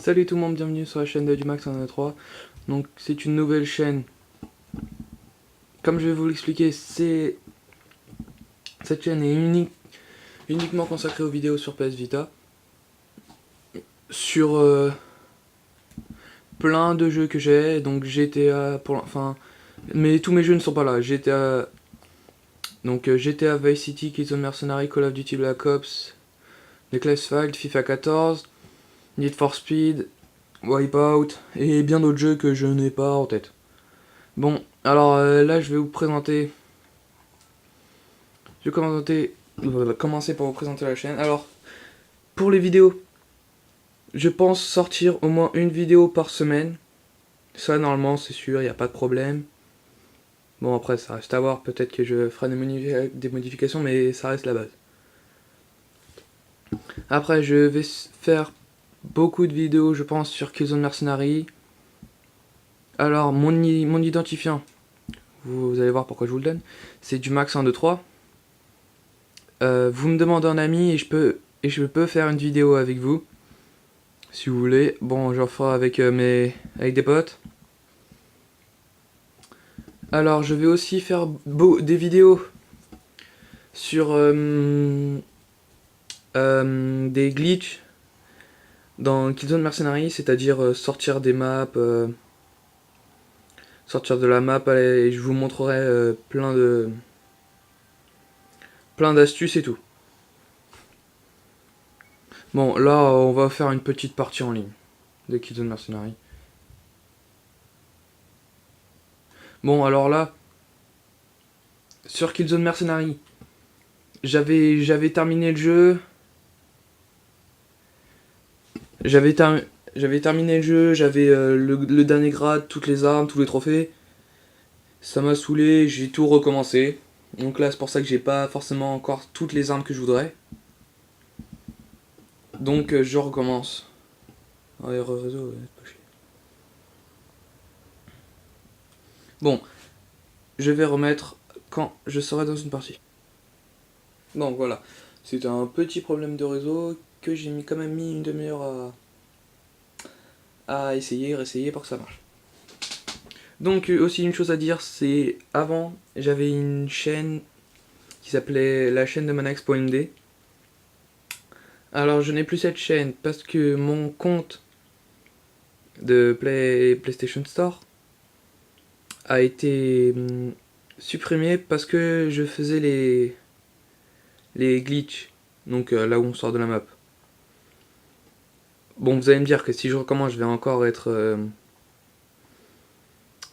Salut tout le monde, bienvenue sur la chaîne de Dumax 123. Donc c'est une nouvelle chaîne. Comme je vais vous l'expliquer, cette chaîne est uniquement consacrée aux vidéos sur PS Vita. Sur plein de jeux que j'ai, donc GTA mais tous mes jeux ne sont pas là. GTA Vice City, Killzone Mercenary, Call of Duty Black Ops, The Classified, FIFA 14, Need for Speed, Wipeout et bien d'autres jeux que je n'ai pas en tête. Bon, alors là je vais vous présenter. Je vais commencer par vous présenter la chaîne. Alors, pour les vidéos, je pense sortir au moins une vidéo par semaine. Ça, normalement, c'est sûr, il n'y a pas de problème. Bon, après, ça reste à voir. Peut-être que je ferai des modifications, mais ça reste la base. Après, je vais faire beaucoup de vidéos, je pense, sur Killzone Mercenary. Alors, mon identifiant, vous allez voir pourquoi je vous le donne, c'est du Max 123. Vous me demandez un ami et je peux faire une vidéo avec vous. Si vous voulez. Bon, j'en ferai avec des potes. Alors, je vais aussi faire des vidéos sur des glitches dans Killzone Mercenary, c'est-à-dire sortir des maps, sortir de la map, et je vous montrerai plein d'astuces et tout. Bon, là, on va faire une petite partie en ligne de Killzone Mercenary. Bon, alors là, sur Killzone Mercenary, j'avais terminé le jeu. J'avais terminé le jeu, j'avais le dernier grade, toutes les armes, tous les trophées. Ça m'a saoulé, j'ai tout recommencé. Donc là, c'est pour ça que j'ai pas forcément encore toutes les armes que je voudrais. Donc je recommence. Ouais, réseau, ouais, pas chier. Bon, je vais remettre quand je serai dans une partie. Bon, voilà. C'était un petit problème de réseau que j'ai quand même mis une demi-heure à réessayer pour que ça marche. Donc aussi une chose à dire, c'est avant j'avais une chaîne qui s'appelait la chaîne de Manax.md. Alors je n'ai plus cette chaîne parce que mon compte de PlayStation Store a été supprimé parce que je faisais les glitches, donc là où on sort de la map. Bon, vous allez me dire que si je recommence, je vais encore être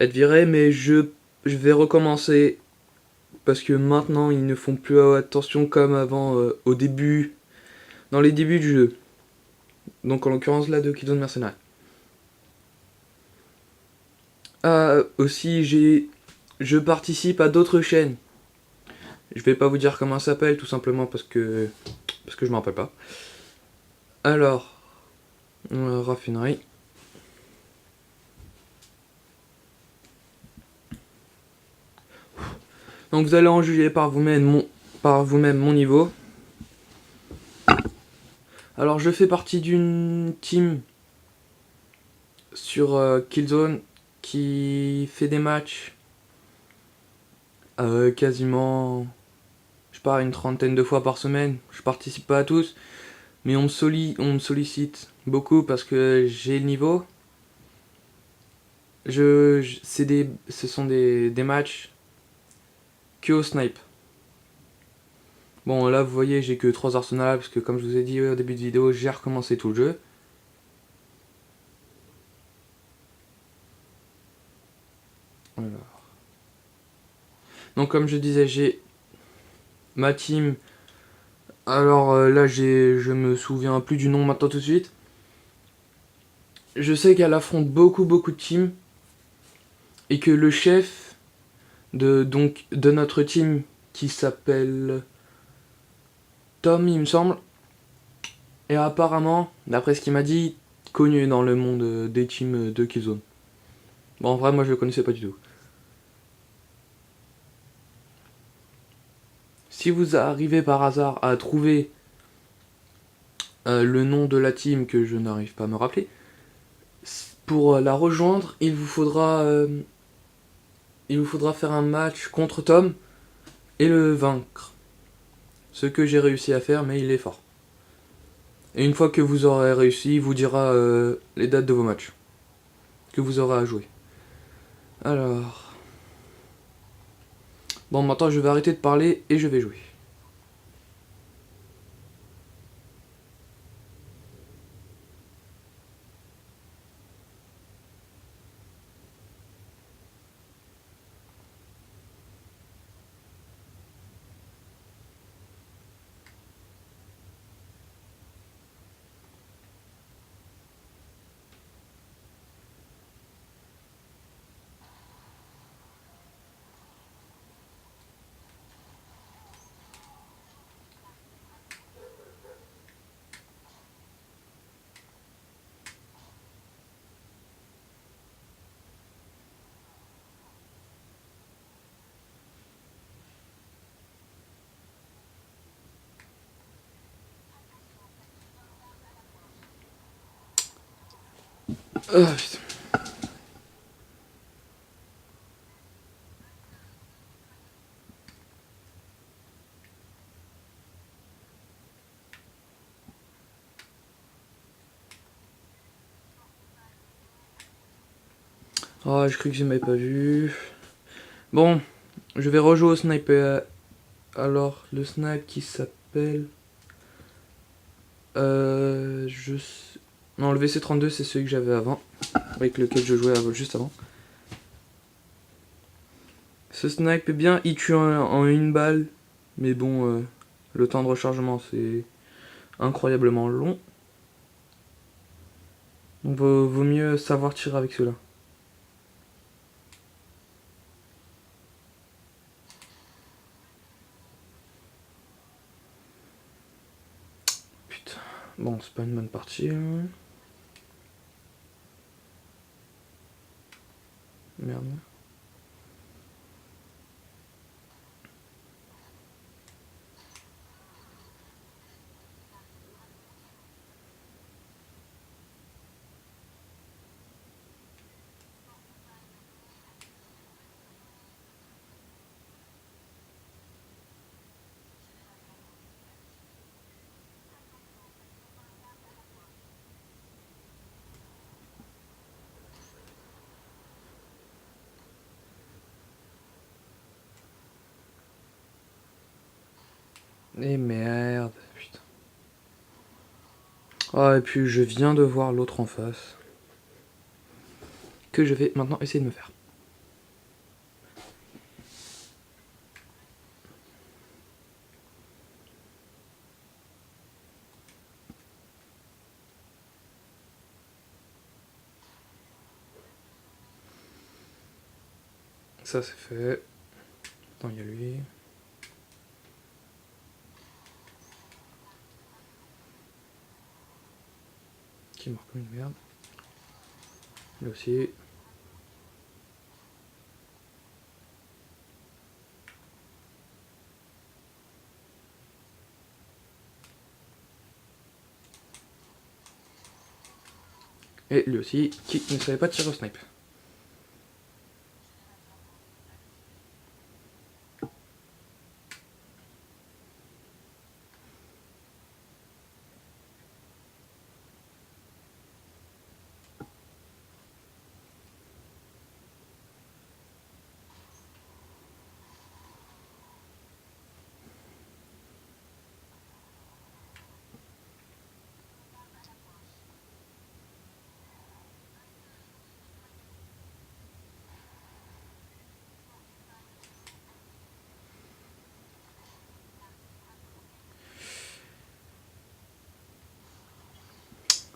viré, mais je vais recommencer parce que maintenant ils ne font plus attention comme avant dans les débuts du jeu. Donc en l'occurrence là de Killzone Mercenary. Aussi je participe à d'autres chaînes. Je vais pas vous dire comment ça s'appelle tout simplement parce que je m'en rappelle pas. Alors raffinerie. Donc vous allez en juger par vous-même mon niveau. Alors je fais partie d'une team sur Killzone qui fait des matchs quasiment, je pars une trentaine de fois par semaine. Je participe pas à tous, mais on me sollicite beaucoup parce que j'ai le niveau. Ce sont des matchs que au snipe. Bon là vous voyez j'ai que 3 arsenals parce que comme je vous ai dit au début de vidéo j'ai recommencé tout le jeu. Alors. Donc comme je disais j'ai ma team. Alors là je me souviens plus du nom maintenant tout de suite. Je sais qu'elle affronte beaucoup de teams et que le chef de notre team qui s'appelle Tom il me semble est apparemment, d'après ce qu'il m'a dit, connu dans le monde des teams de Killzone. Bon en vrai moi je le connaissais pas du tout. Si vous arrivez par hasard à trouver le nom de la team que je n'arrive pas à me rappeler, Pour la rejoindre, il vous faudra faire un match contre Tom et le vaincre. Ce que j'ai réussi à faire, mais il est fort. Et une fois que vous aurez réussi, il vous dira les dates de vos matchs que vous aurez à jouer. Alors... Bon, maintenant je vais arrêter de parler et je vais jouer. Ah putain. Oh, je crois que je m'avais pas vu. Bon, je vais rejouer au sniper. Alors, le snipe qui s'appelle... je... Non, le VC32, c'est celui que j'avais avant. Avec lequel je jouais juste avant. Ce snipe est bien, il tue en une balle. Mais bon, le temps de rechargement, c'est incroyablement long. Donc vaut mieux savoir tirer avec cela. Putain. Bon, c'est pas une bonne partie. Hein. Merde. Et merde, putain. Ah, et puis je viens de voir l'autre en face. Que je vais maintenant essayer de me faire. Ça c'est fait. Attends, il y a lui. Qui marque comme une merde. Lui aussi. Et lui aussi, qui ne savait pas tirer au snipe.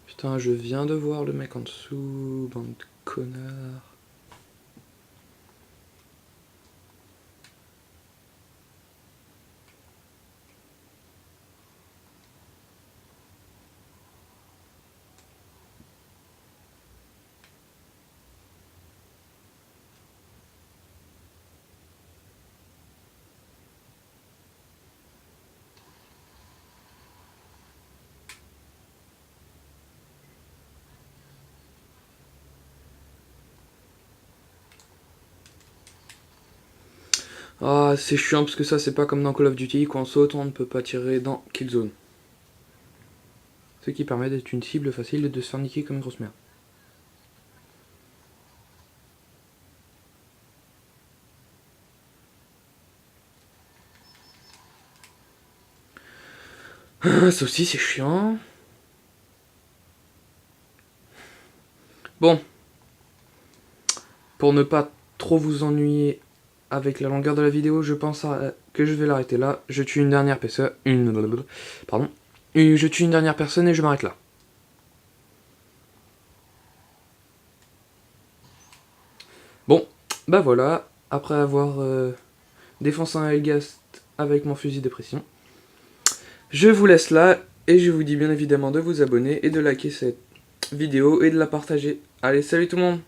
Putain, je viens de voir le mec en dessous, bande de connards. Ah, c'est chiant parce que ça, c'est pas comme dans Call of Duty, quand on saute, on ne peut pas tirer dans Killzone. Ce qui permet d'être une cible facile et de se faire niquer comme une grosse merde. Ça aussi, c'est chiant. Bon, pour ne pas trop vous ennuyer avec la longueur de la vidéo, je pense que je vais l'arrêter là. Je tue une dernière personne. Pardon. Je tue une dernière personne et je m'arrête là. Bon, bah voilà. Après avoir défoncé un Helghast avec mon fusil de pression, je vous laisse là et je vous dis bien évidemment de vous abonner et de liker cette vidéo et de la partager. Allez, salut tout le monde!